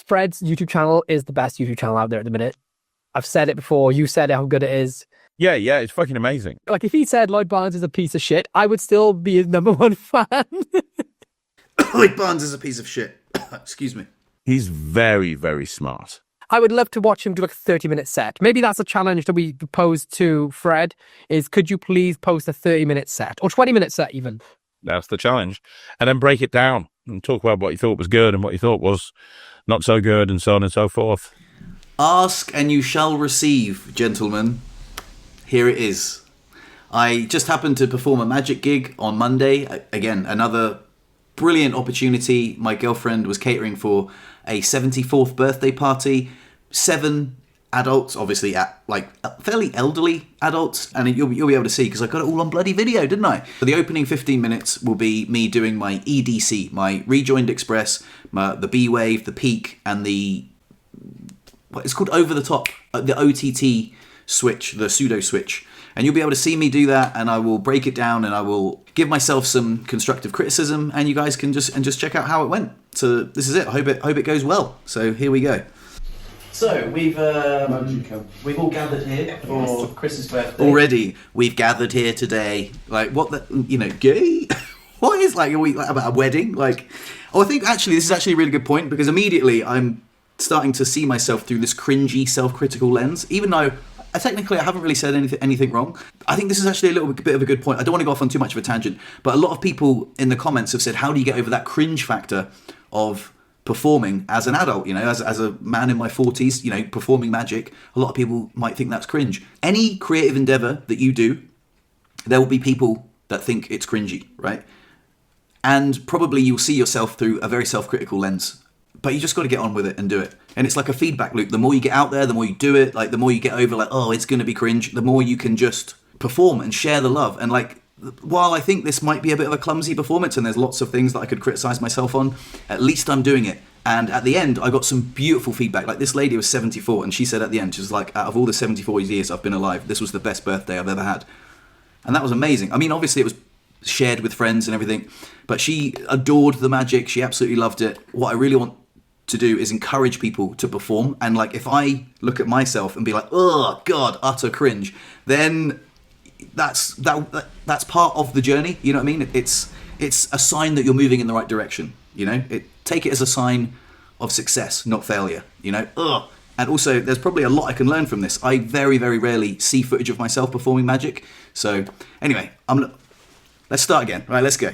Fred's YouTube channel is the best YouTube channel out there at the minute. I've said it before. You said how good it is. Yeah, it's fucking amazing. Like, if he said Lloyd Barnes is a piece of shit, I would still be his #1 fan. Lloyd Barnes is a piece of shit. Excuse me. He's very, very smart. I would love to watch him do like a 30-minute set. Maybe that's a challenge that we posed to Fred, is could you please post a 30-minute set or 20-minute set even? That's the challenge. And then break it down and talk about what you thought was good and what you thought was not so good and so on and so forth. Ask and you shall receive, gentlemen. Here it is. I just happened to perform a magic gig on Monday. Again, another brilliant opportunity. My girlfriend was catering for a 74th birthday party. 7 adults, obviously like fairly elderly adults, and you'll be able to see because I got it all on bloody video, didn't I? For the opening 15 minutes will be me doing my EDC, my Rejoined Express, the B-Wave, the Peak, and what it's called over the top, the OTT switch, the pseudo switch. And you'll be able to see me do that, and I will break it down, and I will give myself some constructive criticism, and you guys can just check out how it went. So this is it. I hope it goes well. So here we go. So we've all gathered here for Chris's birthday. Already, we've gathered here today. Like what gay? What is like about a wedding? Like, I think actually this is actually a really good point because immediately I'm starting to see myself through this cringy, self-critical lens, even though. Technically, I haven't really said anything wrong. I think this is actually a little bit of a good point. I don't want to go off on too much of a tangent, but a lot of people in the comments have said, how do you get over that cringe factor of performing as an adult, as a man in my 40s, performing magic? A lot of people might think that's cringe. Any creative endeavor that you do, there will be people that think it's cringy, right? And probably you'll see yourself through a very self-critical lens. But you just got to get on with it and do it. And it's like a feedback loop. The more you get out there, the more you do it, like the more you get over like, oh, it's going to be cringe, the more you can just perform and share the love. And like, while I think this might be a bit of a clumsy performance and there's lots of things that I could criticize myself on, at least I'm doing it. And at the end, I got some beautiful feedback. Like this lady was 74 and she said at the end, she was like, out of all the 74 years I've been alive, this was the best birthday I've ever had. And that was amazing. I mean, obviously it was shared with friends and everything, but she adored the magic. She absolutely loved it. What I really want to do is encourage people to perform, and like if I look at myself and be like, oh god, utter cringe, then that's part of the journey, you know what I mean? It's a sign that you're moving in the right direction, take it as a sign of success, not failure, And also there's probably a lot I can learn from this. I very, very rarely see footage of myself performing magic, so anyway, let's start again. Right, let's go.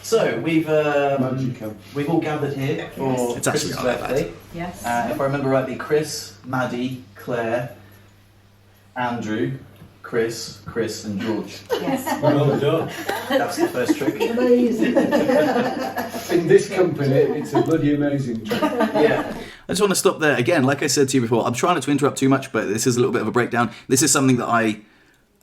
So we've all gathered here for Chris's birthday. Yes. If I remember rightly, Chris, Maddie, Claire, Andrew, Chris, and George. Yes. Well done. That's the first trick. Amazing. In this company, it's a bloody amazing trick. Yeah. I just want to stop there again. Like I said to you before, I'm trying not to interrupt too much, but this is a little bit of a breakdown. This is something that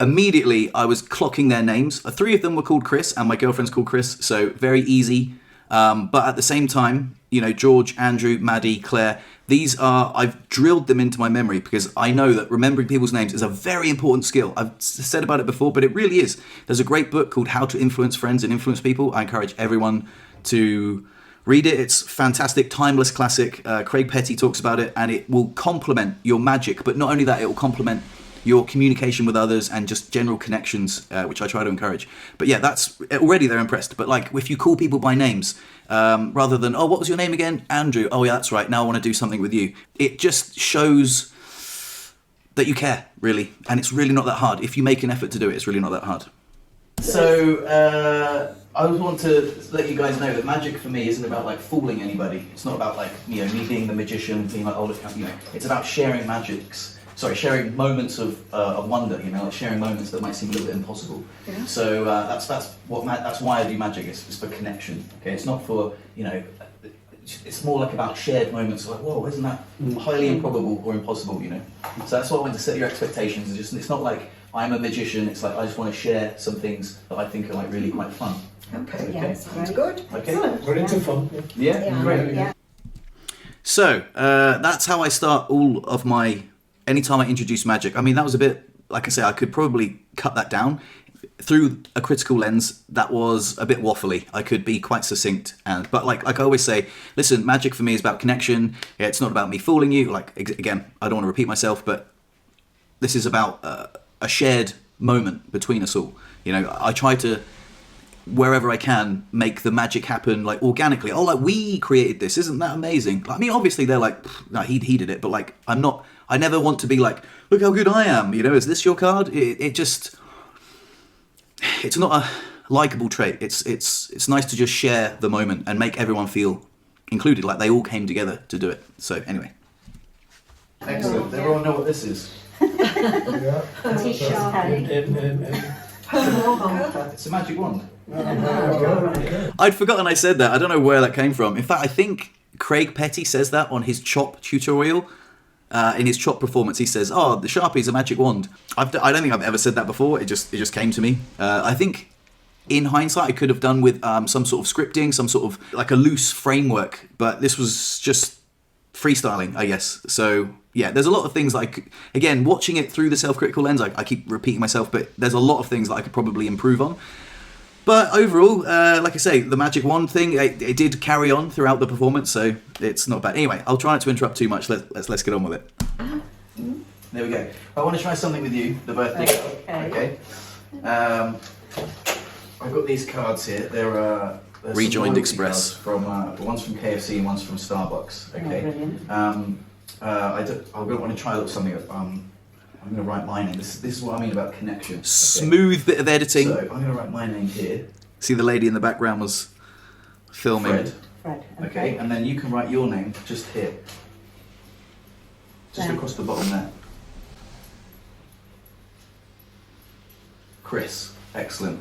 immediately I was clocking their names. 3 of them were called Chris, and my girlfriend's called Chris, so very easy. But at the same time, George, Andrew, Maddie, Claire, I've drilled them into my memory because I know that remembering people's names is a very important skill. I've said about it before, but it really is. There's a great book called How to Influence Friends and Influence People. I encourage everyone to read it. It's fantastic, timeless classic. Craig Petty talks about it, and it will complement your magic, but not only that, it will complement your communication with others and just general connections, which I try to encourage. But yeah, that's already they're impressed. But like if you call people by names, rather than, oh, what was your name again? Andrew. Oh yeah, that's right. Now I want to do something with you. It just shows that you care, really. And it's really not that hard. If you make an effort to do it, it's really not that hard. So I just want to let you guys know that magic for me isn't about like fooling anybody. It's not about like, me being the magician, being like, oh, look, it's about sharing sharing moments of wonder, like sharing moments that might seem a little bit impossible. Yeah. So that's why I do magic. It's for connection. Okay, it's not for it's more like about shared moments. Like, whoa, isn't that highly improbable or impossible? So that's why I want to set your expectations. It's not like I'm a magician. It's like I just want to share some things that I think are like really quite fun. Okay. Yes. Very good. Okay. Excellent. We're into fun. Yeah. Great. Yeah. So that's how I start all of my. Anytime I introduce magic, I mean, that was a bit, like I say, I could probably cut that down. through a critical lens, that was a bit waffly. I could be quite succinct, but like I always say, listen, magic for me is about connection. Yeah, it's not about me fooling you. Like again, I don't want to repeat myself, but this is about a shared moment between us all. You know, I try to, wherever I can, make the magic happen like organically. Oh, like we created this, isn't that amazing? I mean, obviously they're like, no, he did it, but like I never want to be like, look how good I am. You know, is this your card? It's not a likable trait. It's nice to just share the moment and make everyone feel included, like they all came together to do it. So anyway, excellent. Everyone know what this is? Yeah. It's a magic wand. I'd forgotten I said that. I don't know where that came from. In fact, I think Craig Petty says that on his chop tutorial. In his chop performance, he says, "Oh, the Sharpie's a magic wand." I don't think I've ever said that before. It just came to me. I think, in hindsight, I could have done with some sort of scripting, some sort of like a loose framework. But this was just freestyling, I guess. So yeah, there's a lot of things like, again, watching it through the self-critical lens, I keep repeating myself, but there's a lot of things that I could probably improve on. But overall, like I say, the magic wand thing, it did carry on throughout the performance, so it's not bad. Anyway, I'll try not to interrupt too much. Let's get on with it. There we go. I want to try something with you, the birthday card. Okay. I've got these cards here. They're Rejoined Express from one's from KFC and one's from Starbucks. Okay. I don't want to try something. I'm going to write my name. This is what I mean about connection. Okay. Smooth bit of editing. So I'm going to write my name here. See, the lady in the background was filming. Fred. Okay, and then you can write your name just here. Just across the bottom there. Chris. Excellent.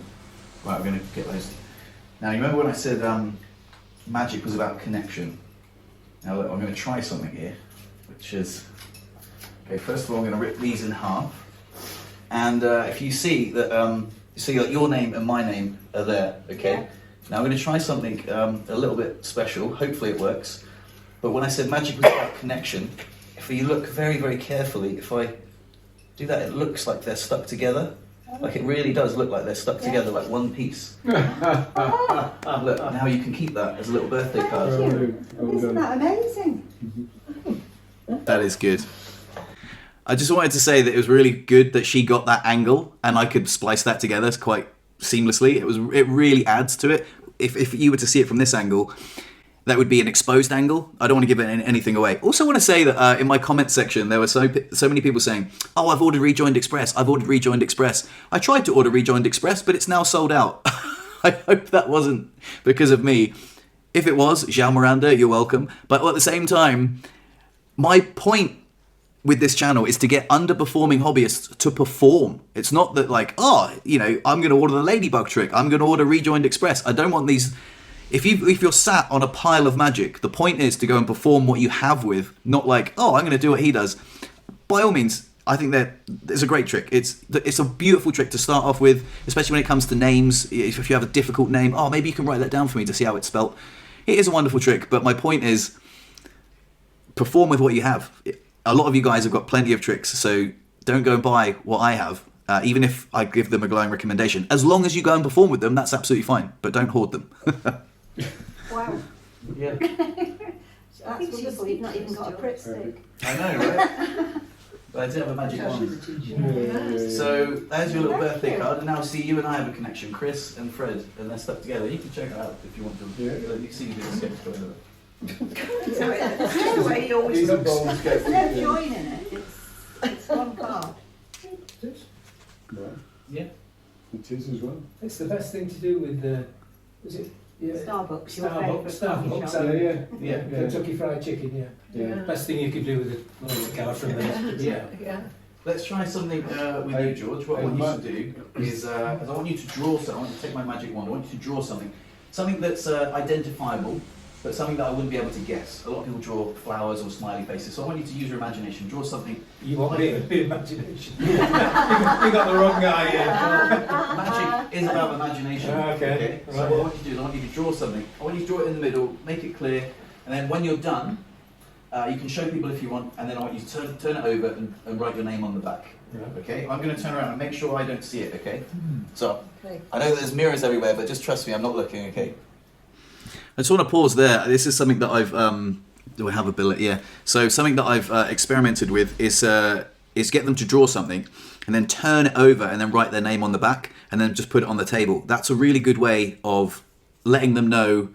Right, we're going to get those. Now, you remember when I said magic was about connection? Now, look, I'm going to try something here, which is... Okay, first of all, I'm going to rip these in half. And if you see that, like your name and my name are there, okay? Yeah. Now I'm going to try something a little bit special. Hopefully it works. But when I said magic was about connection, if you look very, very carefully, if I do that, it looks like they're stuck together. Like it really does look like they're stuck together, like one piece. Look, now you can keep that as a little birthday card. Thank you. Isn't that amazing? That is good. I just wanted to say that it was really good that she got that angle and I could splice that together quite seamlessly. It really adds to it. If you were to see it from this angle, that would be an exposed angle. I don't want to give anything away. Also want to say that in my comment section, there were so many people saying, "Oh, I've ordered Rejoined Express. I've ordered Rejoined Express." I tried to order Rejoined Express, but it's now sold out. I hope that wasn't because of me. If it was, João Miranda, you're welcome. But at the same time, my point with this channel is to get underperforming hobbyists to perform. It's not that like, I'm going to order the Ladybug trick. I'm going to order Rejoined Express. I don't want these... If you're sat on a pile of magic, the point is to go and perform what you have with, not like, I'm going to do what he does. By all means, I think that it's a great trick. It's a beautiful trick to start off with, especially when it comes to names. If you have a difficult name, maybe you can write that down for me to see how it's spelt. It is a wonderful trick, but my point is perform with what you have. A lot of you guys have got plenty of tricks, so don't go and buy what I have, even if I give them a glowing recommendation. As long as you go and perform with them, that's absolutely fine, but don't hoard them. Wow. Yeah. That's wonderful. You've not even got a Pritt stick. I know, right? But I do have a magic wand. So there's your little birthday card, and now see you and I have a connection, Chris and Fred, and they're stuck together. You can check it out if you want to. Yeah. You can see you do the sketch together. That's the way he always looks. There's no join in it. It's one card. Right. Yeah. It is as well. It's the best thing to do with the, is it? Yeah. Starbucks, your favourite Starbucks, coffee shop. Yeah. Kentucky Fried Chicken, Yeah. Best thing you could do with a card from them. Yeah. Let's try something with you, George. What I want you to do is I want you to draw something. I want you to take my magic wand. I want you to draw something. Something that's identifiable, but something that I wouldn't be able to guess. A lot of people draw flowers or smiley faces, so I want you to use your imagination. Draw something. You want me to imagination? You got the wrong guy here. Magic is about imagination. Okay. So what I want you to do is I want you to draw something. I want you to draw it in the middle, make it clear, and then when you're done, You can show people if you want, and then I want you to turn it over and write your name on the back. Okay, I'm going to turn around and make sure I don't see it, okay? So, I know there's mirrors everywhere, but just trust me, I'm not looking, okay? I just want to pause there. This is something that I've, do I have a billet? Yeah. So something that I've experimented with is get them to draw something and then turn it over and then write their name on the back and then just put it on the table. That's a really good way of letting them know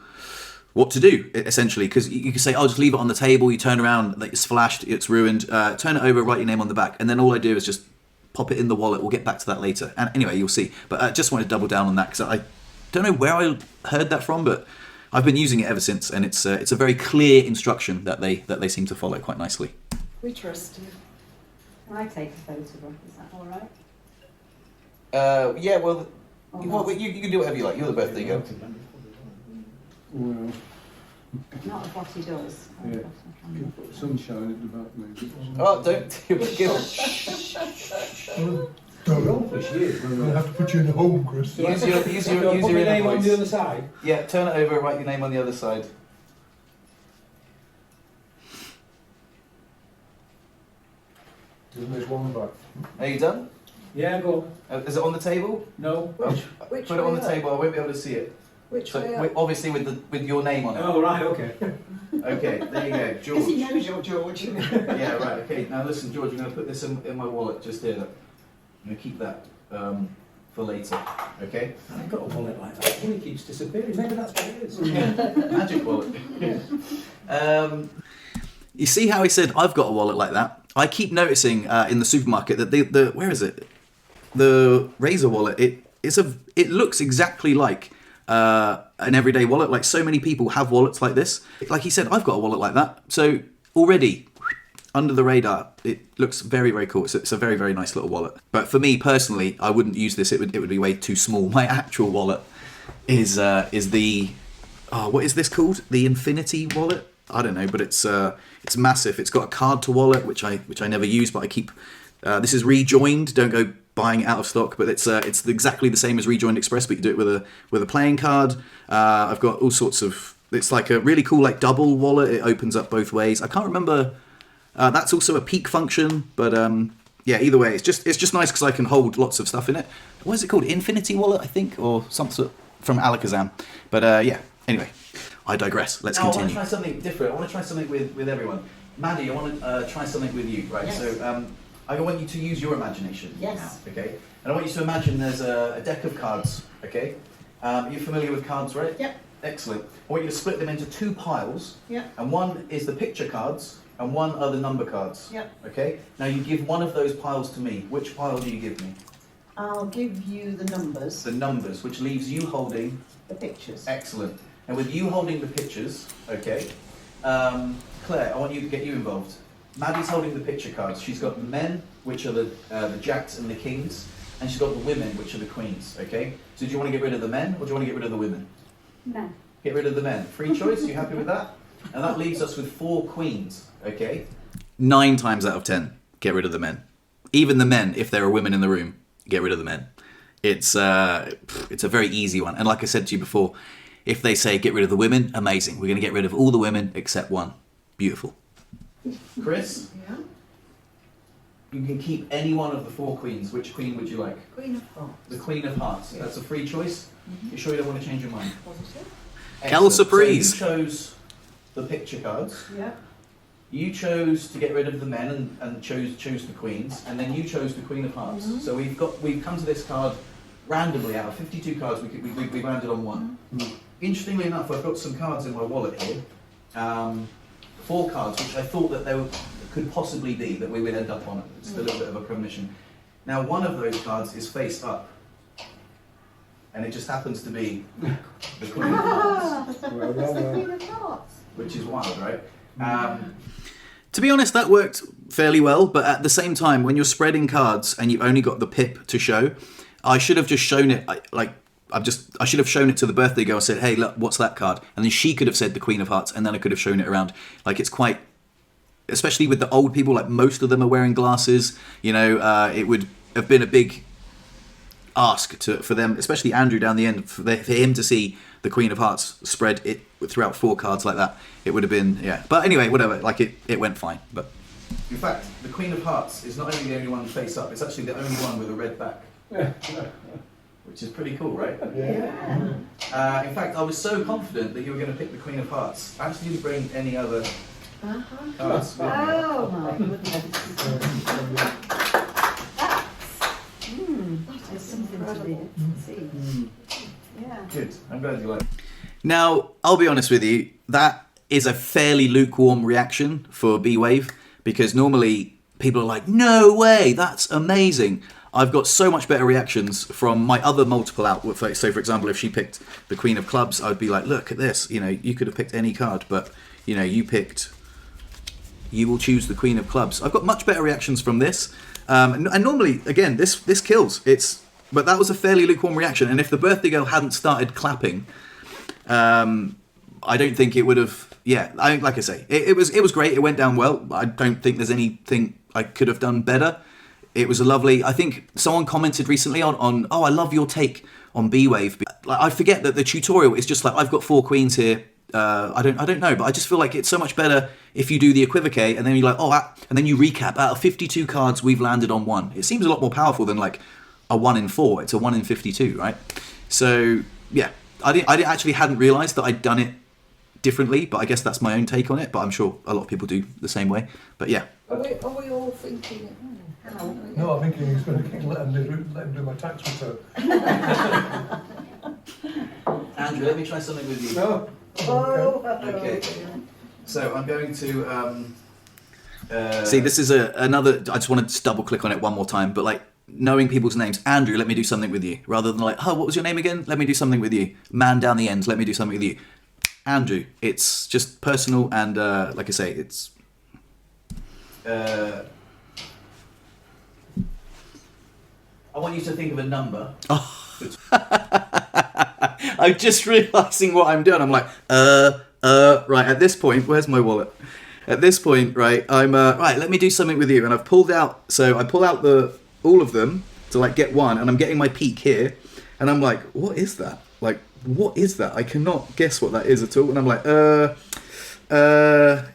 what to do, essentially, because you can say, "Oh, just leave it on the table." You turn around, like, it's flashed, it's ruined. Turn it over, write your name on the back, and then all I do is just pop it in the wallet. We'll get back to that later. And anyway, you'll see. But I just want to double down on that because I don't know where I heard that from, but I've been using it ever since, and it's a very clear instruction that they seem to follow quite nicely. We trust you. Can I take a photograph? Is that all right? Yeah, well, Or you can do whatever you like. You're the birthday girl. Well, not of what he does. Yeah. put sunshine at the back, maybe. Oh, don't give Selfish, you. I'll have to put you in the home, Chris. Use your Put inner my name on voice. the other side. Yeah, turn it over, write your name on the other side. There's one back. Are you done? Yeah, go on. Is it on the table? No. Well, Which put it on way the up? table. I won't be able to see it. Which So, way up? obviously with your name on it. Oh, right, okay. Okay, there you go, Because he George. knows you're George. Yeah, right. Okay. Now listen, George. I'm going to put this in my wallet just here. Look. I'm going to keep that for later. Okay. I've got a wallet like that. He keeps disappearing. Maybe that's what it is. Magic wallet. You see how he said, "I've got a wallet like that." I keep noticing in the supermarket that the where is it? The Razor wallet. It looks exactly like an everyday wallet. Like, so many people have wallets like this. Like he said, I've got a wallet like that. So already under the radar, it looks very, very cool. It's a very, very nice little wallet. But for me personally, I wouldn't use this. It would be way too small. My actual wallet is the what is this called? The Infinity wallet. I don't know, but it's massive. It's got a card to wallet, which I never use, but I keep. This is rejoined. Don't go buying it out of stock, but it's exactly the same as Rejoined Express, but you do it with a playing card. I've got all sorts of. It's like a really cool like double wallet. It opens up both ways. I can't remember. That's also a peak function, but yeah. Either way, it's just nice because I can hold lots of stuff in it. What is it called? Infinity wallet, I think, or something from Alakazam. But yeah. Anyway. I digress. Let's continue. I want to try something different. I want to try something with everyone. Maddie, I want to try something with you, right? Yes. So I want you to use your imagination. Yes. Now, okay? And I want you to imagine there's a deck of cards, okay? You're familiar with cards, right? Yep. Excellent. I want you to split them into two piles. Yep. And one is the picture cards, and one are the number cards. Yep. Okay? Now you give one of those piles to me. Which pile do you give me? I'll give you the numbers, The numbers, which leaves you holding. the pictures. Excellent. And with you holding the pictures, okay, Claire, I want you to get you involved. Maddie's holding the picture cards. She's got the men, which are the jacks and the kings, and she's got the women, which are the queens, okay? So do you want to get rid of the men, or do you want to get rid of the women? No. Get rid of the men. Free choice, you happy with that? And that leaves us with 4 queens, okay? 9 times out of 10, get rid of the men. Even the men, if there are women in the room, get rid of the men. It's a very easy one. And like I said to you before, if they say get rid of the women, amazing. We're going to get rid of all the women except one. Beautiful. Chris, Yeah. you can keep any one of the 4 queens. Which queen would you like? Queen of Hearts. The Queen of Hearts. That's a free choice. You sure you don't want to change your mind? Positive. Excellent. surprise. So you chose the picture cards. Yeah. You chose to get rid of the men and chose the queens, and then you chose the Queen of Hearts. Mhm. So we've come to this card randomly out of 52 cards. We landed on one. Interestingly enough, I've got some cards in my wallet here. 4 cards, which I thought that could possibly be that we would end up on. It's a little bit of a premonition. Now, one of those cards is face up, and it just happens to be the Queen of Hearts, Well, That's the well, Queen of Hearts. which is wild, right? To be honest, that worked fairly well, but at the same time, when you're spreading cards and you've only got the pip to show, I should have just shown it, I should have shown it to the birthday girl and said, hey, look, what's that card? And then she could have said the Queen of Hearts, and then I could have shown it around. Like, it's quite, especially with the old people, like most of them are wearing glasses, it would have been a big ask for them, especially Andrew down the end, for him to see the Queen of Hearts spread it throughout 4 cards like that. It would have been, yeah. But anyway, whatever. Like it went fine. But in fact, the Queen of Hearts is not only the only one face up; it's actually the only one with a red back, which is pretty cool, right? Yeah. In fact, I was so confident that you were going to pick the Queen of Hearts. I actually didn't bring any other cards. Oh my goodness. There's something to see. Yeah. Good. I'm glad you like it. Now, I'll be honest with you, that is a fairly lukewarm reaction for B-Wave, because normally people are like, no way, that's amazing. I've got so much better reactions from my other multiple output. So, for example, if she picked the Queen of Clubs, I'd be like, look at this. You know, you could have picked any card, but, you know, you will choose the Queen of Clubs. I've got much better reactions from this. And normally, again, this kills. But that was a fairly lukewarm reaction. And if the birthday girl hadn't started clapping, I don't think it would have. Yeah, like I say, it was great. It went down well. I don't think there's anything I could have done better. It was a lovely. I think someone commented recently on oh, I love your take on B-Wave. Like, I forget that the tutorial is just like, I've got 4 queens here. I don't know, but I just feel like it's so much better if you do the equivocate and then you're like, and then you recap. Out of 52 cards, we've landed on 1. It seems a lot more powerful than like a 1 in 4. It's a 1 in 52, right? So yeah, I actually hadn't realised that I'd done it differently, but I guess that's my own take on it. But I'm sure a lot of people do the same way. But yeah. Are we all thinking, how? No, I'm thinking he's going to let him do my tax return. Andrew, let me try something with you. No. Oh, Okay. So I'm going to see. This is another. I just want to just double click on it one more time. But like knowing people's names, Andrew, let me do something with you, rather than like, oh, what was your name again? Let me do something with you. Man down the end, let me do something with you. Andrew, it's just personal and like I say, it's. I want you to think of a number. Oh. I'm just realising what I'm doing. I'm like, right, at this point, where's my wallet? At this point, right, I'm, right, let me do something with you. And I've pulled out, so I pull out all of them to like get one, and I'm getting my peak here. And I'm like, what is that? Like, what is that? I cannot guess what that is at all. And I'm like,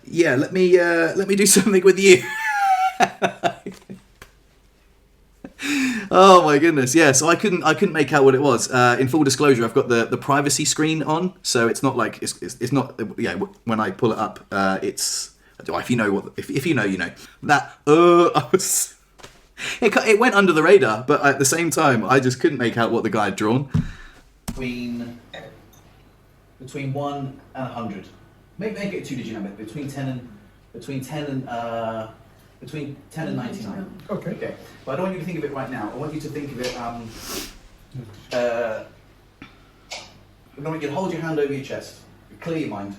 yeah, let me do something with you. Oh my goodness, yeah. So I couldn't make out what it was. In full disclosure, I've got the privacy screen on, so it's not like it's not. Yeah, when I pull it up, it's. If you know what, if you know, you know that. I was. It went under the radar, but at the same time, I just couldn't make out what the guy had drawn. Between 1 and 100, make it a 2-digit number. Between 10 and 99. Okay. But I don't want you to think of it right now. I want you to think of it. I want you to hold your hand over your chest, clear your mind,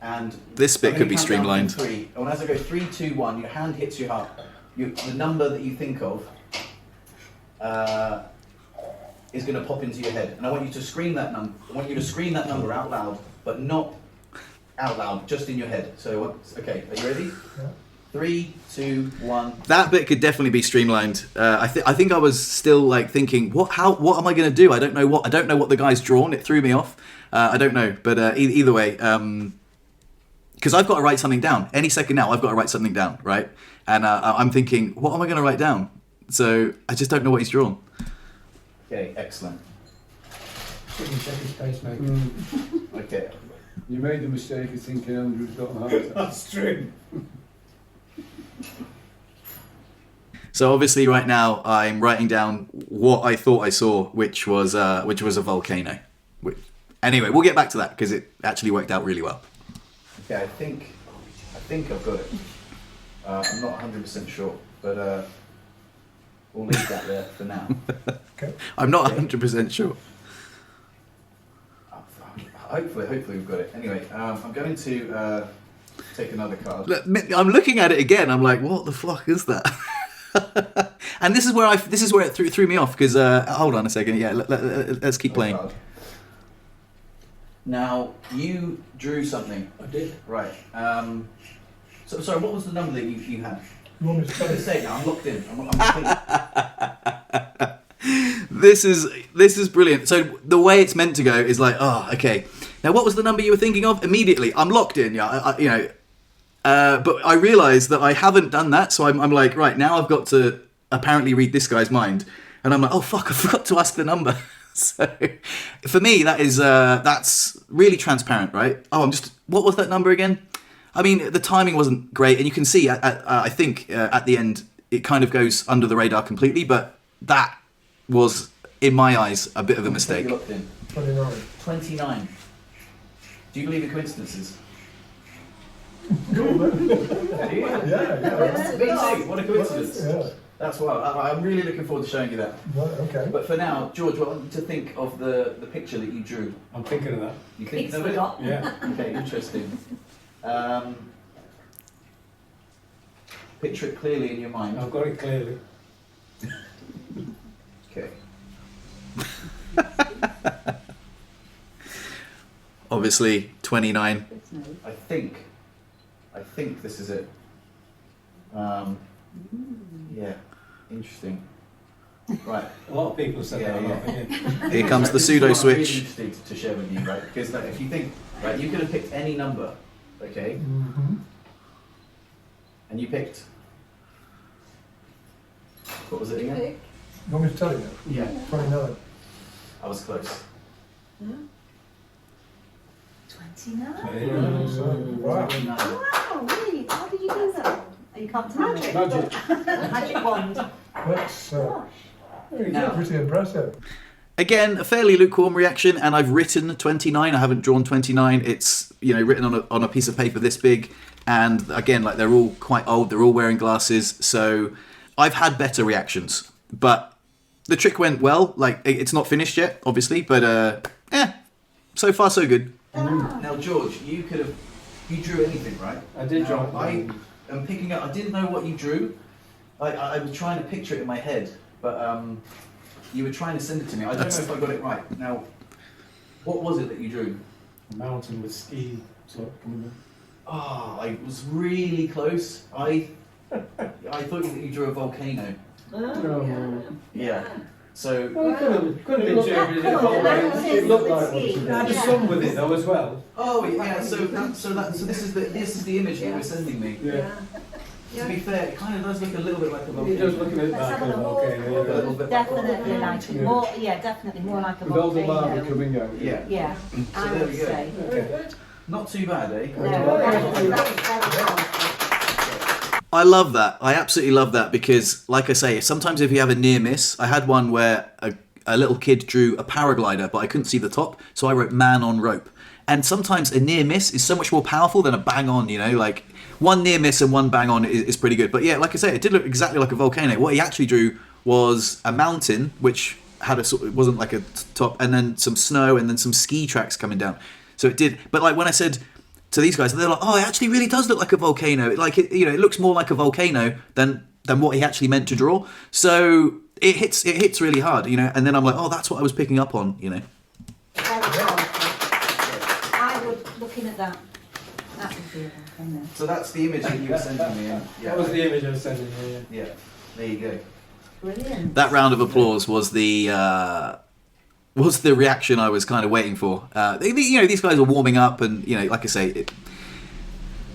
and this bit could be streamlined. 3, and as I go 3, 2, 1, your hand hits your heart. The number that you think of is going to pop into your head, and I want you to scream that number. I want you to scream that number out loud, but not out loud, just in your head. So, okay, are you ready? Yeah. 3, 2, 1. That bit could definitely be streamlined. I think I was still like thinking, what am I going to do? I don't know what the guy's drawn. It threw me off. I don't know, but either way, because I've got to write something down. Any second now, I've got to write something down, right? And I'm thinking, what am I going to write down? So I just don't know what he's drawn. Okay, excellent. Okay. You made the mistake of thinking Andrew's got a heart attack. That's true. So obviously, right now I'm writing down what I thought I saw, which was a volcano. Anyway, we'll get back to that because it actually worked out really well. Okay, I think I've got it. I'm not 100% sure, but we'll leave that there for now. Okay. I'm not 100% sure. Hopefully we've got it. Anyway, I'm going to take another card. I'm looking at it again. I'm like, what the fuck is that? And this is where it threw me off because hold on a second. Yeah, let's keep playing. Now you drew something. I did. Right. So sorry. What was the number that you had? You want me to say it now? I'm locked in. This is brilliant. So the way it's meant to go is like, oh, okay. Now, what was the number you were thinking of? Immediately, I'm locked in. Yeah, but I realised that I haven't done that, so I'm like, right now I've got to apparently read this guy's mind, and I'm like, oh fuck, I forgot to ask the number. So for me, that's really transparent, right? Oh, what was that number again? I mean, the timing wasn't great, and you can see, I think at the end, it kind of goes under the radar completely, but that was, in my eyes, a bit of a mistake. 29. 29. Do you believe in coincidences? Yeah. What a coincidence. Yeah. That's why I'm really looking forward to showing you that. Right, okay. But for now, George, I want you to think of the picture that you drew. I'm thinking of that. You think He's of it? forgotten. Yeah. Okay, interesting. Picture it clearly in your mind. I've got it clearly. Okay. Obviously, 29. I think this is it. Yeah, interesting. Right. A lot of people said that. Yeah. Here comes the pseudo switch. Really interesting to share with you, right? Because like, if you think, right, you could have picked any number, okay? Mm-hmm. And you picked. What was it again? You want me to tell you? Yeah. 29. I was close. 29. So, wow. Wow, really? How did you do that? You can't tell me. Magic. Magic wand. That's Gosh. pretty impressive. Again, a fairly lukewarm reaction, and I've written 29. I haven't drawn 29. It's written on a piece of paper this big, and again, like they're all quite old. They're all wearing glasses, so I've had better reactions. But the trick went well. Like it's not finished yet, obviously, but so far so good. Now, George, you drew anything, right? I did draw. I am picking up. I didn't know what you drew. I was trying to picture it in my head, but you were trying to send it to me. I don't know if I got it right. Now, what was it that you drew? A mountain with ski sort coming in. Oh, I was really close. I thought you drew a volcano. Yeah. So Well, it could have been interpreted in a whole way. It looked like one. It had a sun with it though as well. oh yeah. So this is the image that you were sending me. Yeah. To be fair, it kind of does look a little bit like a It volcano. does look a bit Let's like have a a look. volcano. A little bit like a Definitely volcano. like it. More, definitely more like a With all the lava volcano. coming out. Yeah. Yeah, So I there would we go. say. Okay. Not too bad, eh? No, that was very well. I love that. I absolutely love that because, like I say, sometimes if you have a near miss, I had one where a little kid drew a paraglider, but I couldn't see the top, so I wrote man on rope. And sometimes a near miss is so much more powerful than a bang on, like one near miss and one bang on is pretty good. But yeah, like I say, it did look exactly like a volcano. What he actually drew was a mountain, which had it wasn't like a top, and then some snow and then some ski tracks coming down. So it did. But like when I said to these guys, they're like, oh, it actually really does look like a volcano. It looks more like a volcano than what he actually meant to draw. So it hits really hard, and then I'm like, oh, that's what I was picking up on, Very well. I would, looking at that would be a volcano. So that's the image that you were sending me. That was the image I was sending you. Yeah, there you go. Brilliant. That round of applause was the reaction I was kind of waiting for. These guys are warming up, and like I say,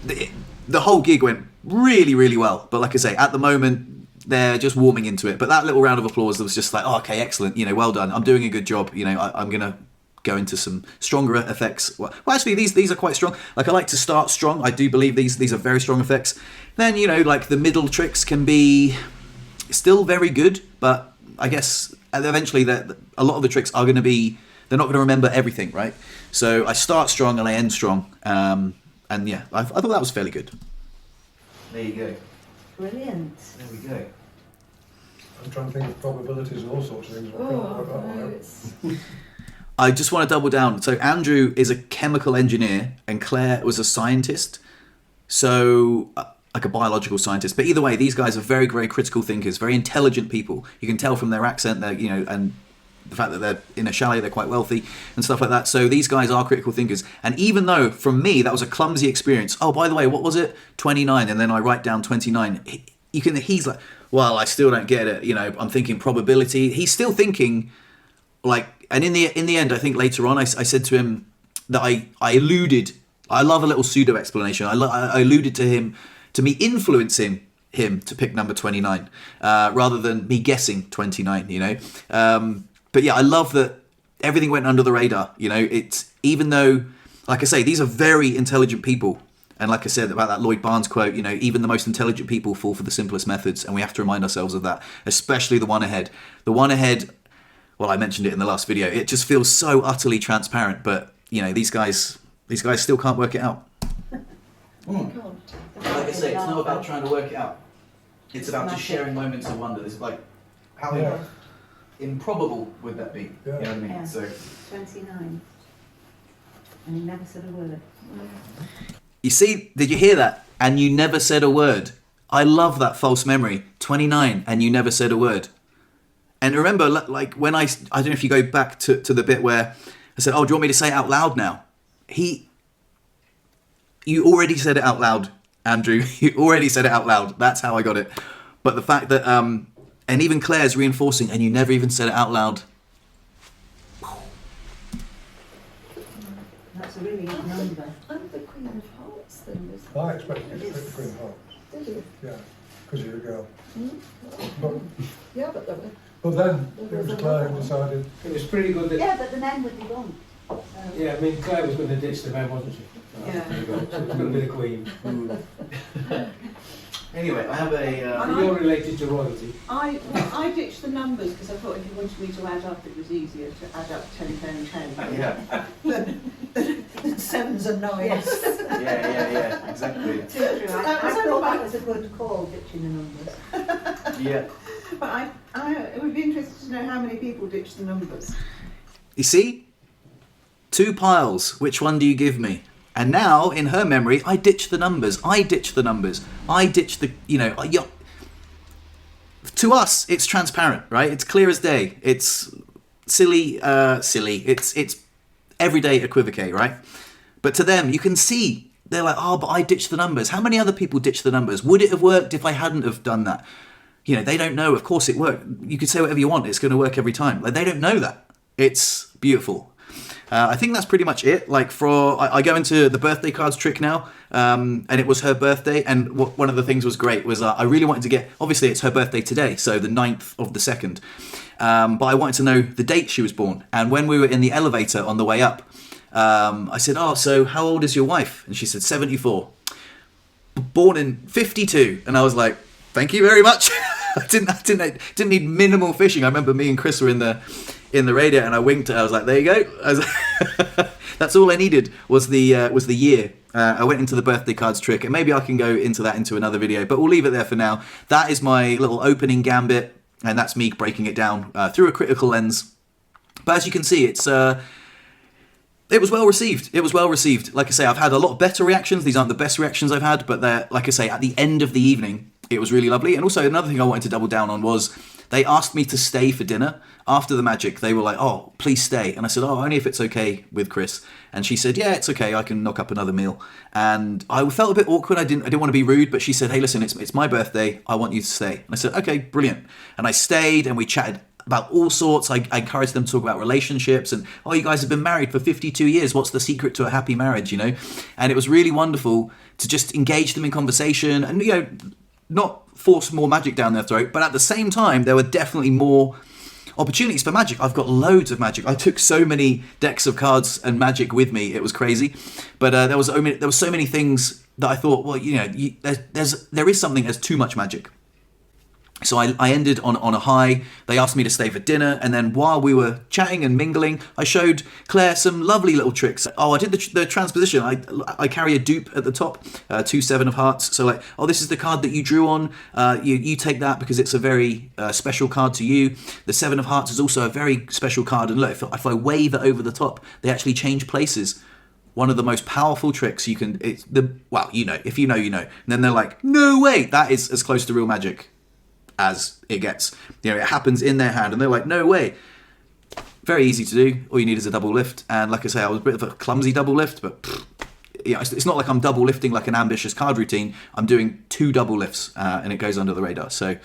the whole gig went really, really well. But like I say, at the moment they're just warming into it. But that little round of applause was just like, oh, okay, excellent. Well done. I'm doing a good job. I'm gonna go into some stronger effects. Well, actually, these are quite strong. Like I like to start strong. I do believe these are very strong effects. Then like the middle tricks can be still very good, but I guess eventually a lot of the tricks are going to be, they're not going to remember everything, right? So I start strong and I end strong. And yeah, I thought that was fairly good. There you go. Brilliant. There we go. I'm trying to think of probabilities and all sorts of things. I can't work that one out. I just want to double down. So Andrew is a chemical engineer and Claire was a scientist. So like a biological scientist. But either way, these guys are very, very critical thinkers, very intelligent people. You can tell from their accent, and the fact that they're in a chalet, they're quite wealthy and stuff like that. So these guys are critical thinkers. And even though, from me, that was a clumsy experience. Oh, by the way, what was it? 29. And then I write down 29. he's like, well, I still don't get it. I'm thinking probability. He's still thinking like, and in the end, I think later on, I said to him that I alluded. I love a little pseudo explanation. I alluded to me influencing him to pick number 29 rather than me guessing 29. But yeah, I love that everything went under the radar. It's, even though, like I say, these are very intelligent people. And like I said about that Lloyd Barnes quote, even the most intelligent people fall for the simplest methods, and we have to remind ourselves of that, especially the one ahead. The one ahead, well, I mentioned it in the last video, it just feels so utterly transparent, but, these guys still can't work it out. Like I say, it's not about trying to work it out. It's about just sharing moments of wonder. It's like, how improbable would that be? Yeah. You know what I mean? Yeah. So 29. And he never said a word. you see, did you hear that? And you never said a word. I love that false memory. 29, and you never said a word. And remember, like when I don't know if you go back to the bit where I said, oh, do you want me to say it out loud now? You already said it out loud, Andrew. You already said it out loud. That's how I got it. But the fact that, and even Claire's reinforcing, and you never even said it out loud. That's a really good number. I'm the Queen of Hearts then, was I expected you to pick the Queen of Hearts. Did you? Yeah, because you're a girl. Yeah, but there were. But then it was Claire who decided. It was pretty good that, Yeah, but the men would be gone. yeah, I mean, Claire was going to ditch the man, wasn't she? Yeah. There you go. So it's going to be the Queen. Anyway, I have You're related to royalty. I ditched the numbers because I thought if you wanted me to add up, it was easier to add up 10, 10, 10. Yeah. Sevens and nines. Yeah, exactly. Too true. I thought that was a good call, ditching the numbers. Yeah. But it would be interesting to know how many people ditched the numbers. You see? 2 piles. Which one do you give me? And now, in her memory, I ditch the numbers. I ditch the to us, it's transparent, right? It's clear as day. It's silly. It's everyday equivocate, right? But to them, you can see, they're like, oh, but I ditched the numbers. How many other people ditched the numbers? Would it have worked if I hadn't have done that? They don't know. Of course it worked. You could say whatever you want. It's going to work every time. Like, they don't know that. It's beautiful. I think that's pretty much it. Like I go into the birthday cards trick now, and it was her birthday. And one of the things was great was I really wanted to get, obviously it's her birthday today, so the 9th of the 2nd. But I wanted to know the date she was born. And when we were in the elevator on the way up, I said, oh, so how old is your wife? And she said 74. Born in 52. And I was like, thank you very much. I didn't need minimal fishing. I remember me and Chris were in the radio, and I winked. I was like, "There you go." That's all I needed was the year. I went into the birthday cards trick, and maybe I can go into another video. But we'll leave it there for now. That is my little opening gambit, and that's me breaking it down through a critical lens. But as you can see, it was well received. It was well received. Like I say, I've had a lot better reactions. These aren't the best reactions I've had, but they're, like I say, at the end of the evening, it was really lovely. And also another thing I wanted to double down on was they asked me to stay for dinner after the magic. They were like, oh, please stay. And I said, oh, only if it's okay with Chris. And she said, yeah, it's okay. I can knock up another meal. And I felt a bit awkward. I didn't want to be rude, but she said, hey, listen, it's my birthday. I want you to stay. And I said, okay, brilliant. And I stayed, and we chatted about all sorts. I encouraged them to talk about relationships and, oh, you guys have been married for 52 years. What's the secret to a happy marriage, And it was really wonderful to just engage them in conversation and, not force more magic down their throat, but at the same time, there were definitely more opportunities for magic. I've got loads of magic. I took so many decks of cards and magic with me. It was crazy. But there was so many things that I thought, well, there is something as too much magic. So I ended on a high. They asked me to stay for dinner, and then while we were chatting and mingling, I showed Claire some lovely little tricks. Oh, I did the transposition. I carry a dupe at the top, 2 7 of hearts. So like, oh, this is the card that you drew on. You take that because it's a very special card to you. The 7 of hearts is also a very special card. And look, if I wave it over the top, they actually change places. One of the most powerful tricks you can. If you know, you know. And then they're like, no way, that is as close to real magic as it gets. It happens in their hand, and they're like, no way. Very easy to do. All you need is a double lift, and like I say, I was a bit of a clumsy double lift, but it's not like I'm double lifting like an ambitious card routine. I'm doing 2 double lifts, and it goes under the radar. So,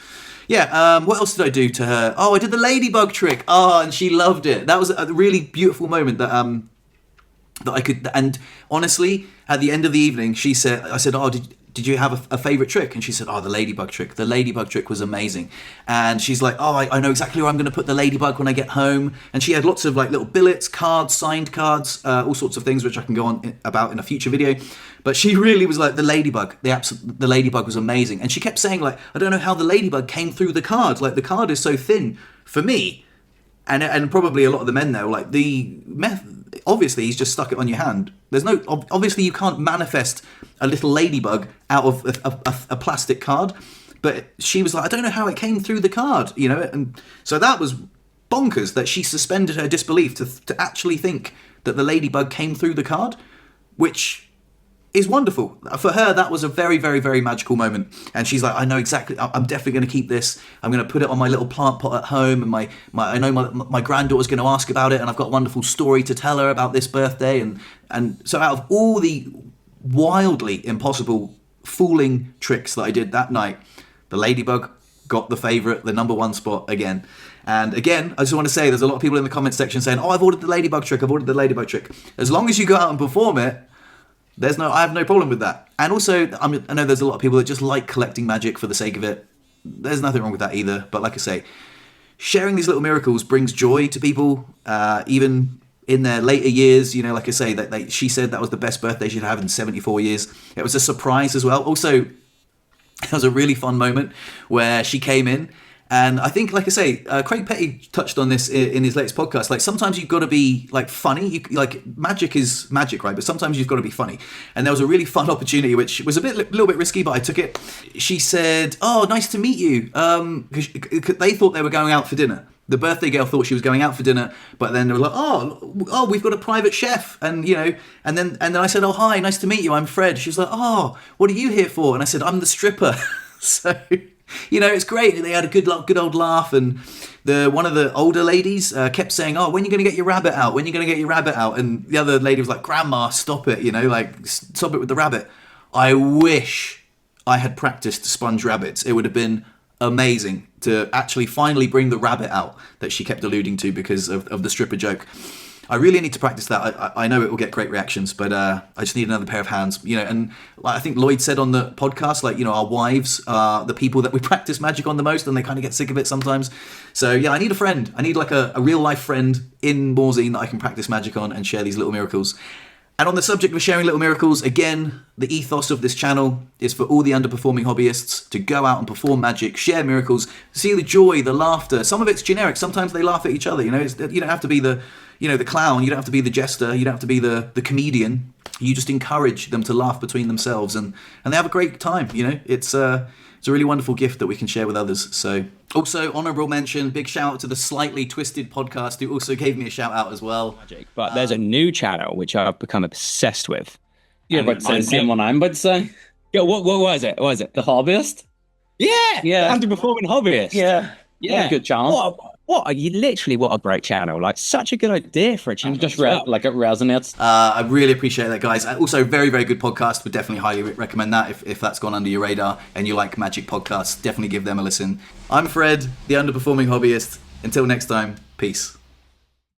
yeah. What else did I do to her? Oh, I did the ladybug trick. Oh, and she loved it. That was a really beautiful moment that I could. And honestly, at the end of the evening, I said, oh, did you have a favorite trick? And she said, oh, the ladybug trick. The ladybug trick was amazing. And she's like, oh, I know exactly where I'm going to put the ladybug when I get home. And she had lots of like little billets, cards, signed cards, all sorts of things, which I can go on about in a future video. But she really was like, the ladybug, the ladybug was amazing. And she kept saying like, I don't know how the ladybug came through the card. Like the card is so thin for me. And probably a lot of the men there were like, obviously he's just stuck it on your hand. Obviously you can't manifest a little ladybug out of a plastic card. But she was like, I don't know how it came through the card, you know. And so that was bonkers that she suspended her disbelief to actually think that the ladybug came through the card, which is wonderful. For her, that was a very, very, very magical moment. And she's like, I know exactly, I'm definitely going to keep this. I'm going to put it on my little plant pot at home. And I know my granddaughter's going to ask about it. And I've got a wonderful story to tell her about this birthday. And so out of all the wildly impossible fooling tricks that I did that night, the ladybug got the favourite, the number 1 spot again. And again, I just want to say, there's a lot of people in the comment section saying, oh, I've ordered the ladybug trick. As long as you go out and perform it, I have no problem with that. And also, I know there's a lot of people that just like collecting magic for the sake of it. There's nothing wrong with that either. But like I say, sharing these little miracles brings joy to people, even in their later years. You know, like I say, she said that was the best birthday she'd have in 74 years. It was a surprise as well. Also, it was a really fun moment where she came in. And I think, like I say, Craig Petty touched on this in his latest podcast. Like, sometimes you've got to be, like, funny. Magic is magic, right? But sometimes you've got to be funny. And there was a really fun opportunity, which was a little bit risky, but I took it. She said, oh, nice to meet you. Because they thought they were going out for dinner. The birthday girl thought she was going out for dinner, but then they were like, oh, we've got a private chef. And, you know, and then I said, oh, hi, nice to meet you. I'm Fred. She was like, oh, what are you here for? And I said, I'm the stripper. So... you know, it's great. They had a good old laugh, and one of the older ladies kept saying, "Oh, when are you going to get your rabbit out? When are you going to get your rabbit out?" And the other lady was like, "Grandma, stop it! You know, like stop it with the rabbit." I wish I had practiced sponge rabbits. It would have been amazing to actually finally bring the rabbit out that she kept alluding to because of the stripper joke. I really need to practice that. I know it will get great reactions, but I just need another pair of hands, you know. And I think Lloyd said on the podcast, like, you know, our wives are the people that we practice magic on the most, and they kind of get sick of it sometimes. So yeah, I need a friend. I need like a real life friend in Morzine that I can practice magic on and share these little miracles. And on the subject of sharing little miracles, again, the ethos of this channel is for all the underperforming hobbyists to go out and perform magic, share miracles, see the joy, the laughter. Some of it's generic. Sometimes they laugh at each other. You know, you don't have to be the clown. You don't have to be the jester. You don't have to be the comedian. You just encourage them to laugh between themselves, and they have a great time. You know, it's a really wonderful gift that we can share with others. So, also honourable mention, big shout out to the Slightly Twisted podcast, who also gave me a shout out as well. But there's a new channel which I've become obsessed with. You're about to say the same one I'm about to say. Yeah, what was it? What was it? The Hobbyist? Yeah. Underperforming Hobbyist. Yeah. Good channel. What a great channel. Like, such a good idea for a channel. It resonates. I really appreciate that, guys. Also, very, very good podcast. Would definitely highly recommend that if that's gone under your radar and you like magic podcasts. Definitely give them a listen. I'm Fred, the underperforming hobbyist. Until next time, peace.